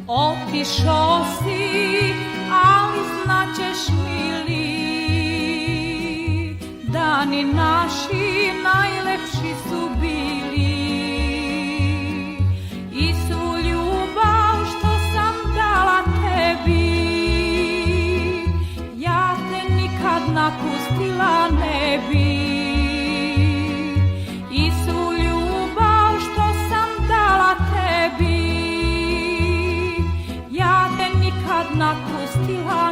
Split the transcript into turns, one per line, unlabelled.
Otišao si, ali znaćeš mili, dani naši najlepši su bili. I svu ljubav što sam dala tebi, ja te nikad napustila ne bi. I svu ljubav što sam dala tebi, ja te nikad napustila